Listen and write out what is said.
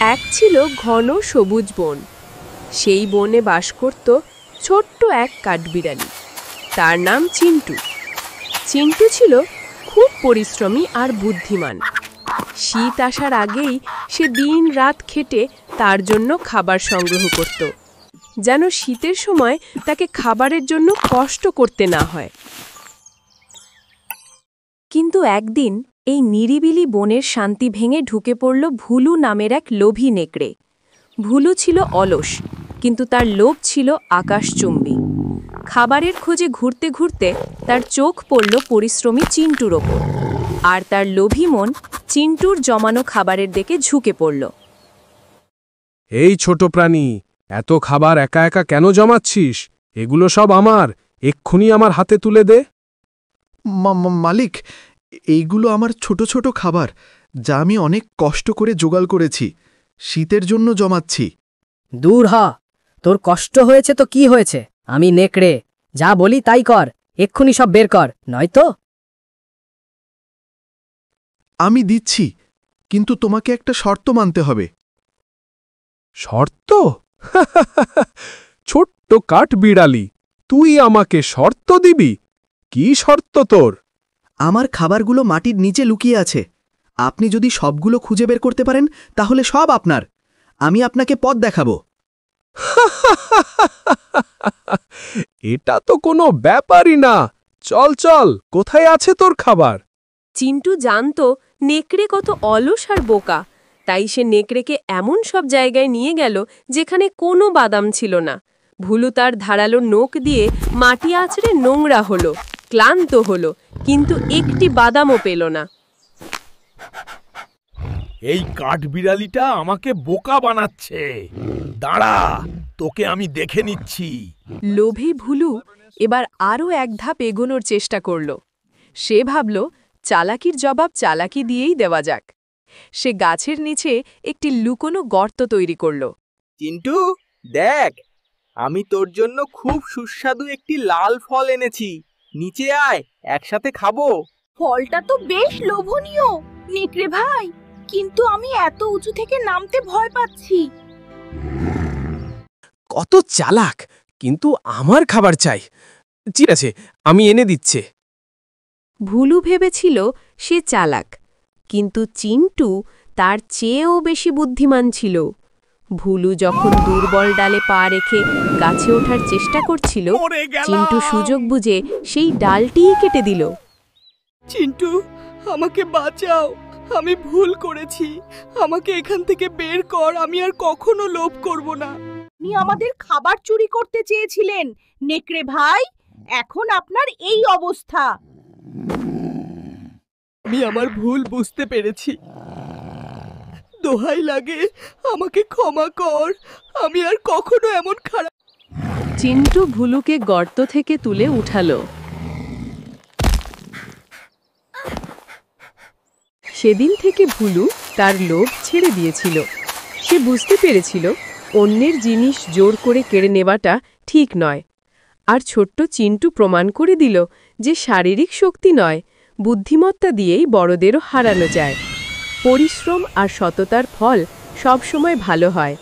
এক ছিল ঘন সবুজ বন। সেই বনে বাস করত ছোট্ট এক কাঠবিড়ালি। তার নাম চিন্টু। চিন্টু ছিল খুব পরিশ্রমী আর বুদ্ধিমান। শীত আসার আগেই সে দিন রাত খেটে তার জন্য খাবার সংগ্রহ করত, যেন শীতের সময় তাকে খাবারের জন্য কষ্ট করতে না হয়। কিন্তু একদিন এই নিরিবিলি বনের শান্তি ভেঙে ঢুকে পড়ল ভুলু নামের এক লোভী নেকড়ে। ভুলু ছিল অলস, কিন্তু তার লোভ ছিল আকাশচুম্বী। খাবারের খোঁজে ঘুরতে ঘুরতে তার চোখ পড়ল পরিশ্রমী চিন্টুর ওপর, আর তার লোভী মন চিন্টুর জমানো খাবারের দিকে ঝুঁকে পড়ল। এই ছোট প্রাণী, এত খাবার একা একা কেন জমাচ্ছিস? এগুলো সব আমার, এক্ষুনি আমার হাতে তুলে দে। মালিক, এইগুলো আমার ছোট ছোট খাবার, যা আমি অনেক কষ্ট করে জোগাড় করেছি। শীতের জন্য জমাচ্ছি। দূর হ, তোর কষ্ট হয়েছে তো কি হয়েছে? আমি নেকড়ে, যা বলি তাই কর। এক্ষুনি সব বের কর, নয়তো। আমি দিচ্ছি, কিন্তু তোমাকে একটা শর্ত মানতে হবে। শর্ত? ছোট্ট কাঠবিড়ালি, তুই আমাকে শর্ত দিবি? কি শর্ত তোর? আমার খাবারগুলো মাটির নিচে লুকিয়ে আছে। আপনি যদি সবগুলো খুঁজে বের করতে পারেন, তাহলে সব আপনার। আমি আপনাকে পথ দেখাবো। এটা তো কোনো ব্যাপারই না। চল চল, কোথায় আছে তোর খাবার? চিন্টু জানত নেকড়ে কত অলস আর বোকা, তাই সে নেকড়েকে এমন সব জায়গায় নিয়ে গেল যেখানে কোনো বাদাম ছিল না। ভুলু তার ধারালো নখ দিয়ে মাটি আঁচড়ে নোংরা হলো, ক্লান্ত হলো, কিন্তু একটি বাদামও পেল না। এই কাঠবিড়ালিটা আমাকে বোকা বানাচ্ছে। দাঁড়া, তোকে আমি দেখে নিচ্ছি। লোভী ভুলু এবার আরও এক ধাপ এগোনোর চেষ্টা করল। সে ভাবল, চালাকির জবাব চালাকি দিয়েই দেওয়া যাক। সে গাছের নিচে একটি লুকোনো গর্ত তৈরি করল। চিন্টু, দেখ, আমি তোর জন্য খুব সুস্বাদু একটি লাল ফল এনেছি। নিচে আয়, একসাথে খাবো। ফলটা তো বেশ লোভনীয় নেকড়ে ভাই, কিন্তু আমি এত উঁচু থেকে নামতে ভয় পাচ্ছি। কত চালাক, কিন্তু আমার খাবার চাই। ঠিক আছে, আমি এনে দিচ্ছে। ভুলু ভেবেছিল সে চালাক, কিন্তু চিন্টু তার চেয়েও বেশি বুদ্ধিমান ছিল। ভুলু যখন দুর্বল ডালে পা রেখে গাছে ওঠার চেষ্টা করছিল, চিন্টু সুযোগ বুঝে সেই ডালটিই কেটে দিল। চিন্টু, আমাকে বাঁচাও, আমি ভুল করেছি। আমাকে এখান থেকে বের কর, আমি আর কখনো লোভ করব না। আপনি আমাদের খাবার চুরি করতে চেয়েছিলেন নেকড়ে ভাই, এখন আপনার এই অবস্থা। আমি আমার ভুল বুঝতে পেরেছি। দোহাই লাগে, আমাকে ক্ষমা কর। আমি আর কখনো এমন খারাপ। চিন্টু ভুলুকে গর্ত থেকে তুলে উঠালো। সেদিন থেকে ভুলু তার লোভ ছেড়ে দিয়েছিল। সে বুঝতে পেরেছিল অন্যের জিনিস জোর করে কেড়ে নেওয়াটা ঠিক নয়। আর ছোট্ট চিন্টু প্রমাণ করে দিল যে শারীরিক শক্তি নয়, বুদ্ধিমত্তা দিয়েই বড়দেরও হারানো যায়। পরিশ্রম আর সততার ফল সবসময় ভালো হয়।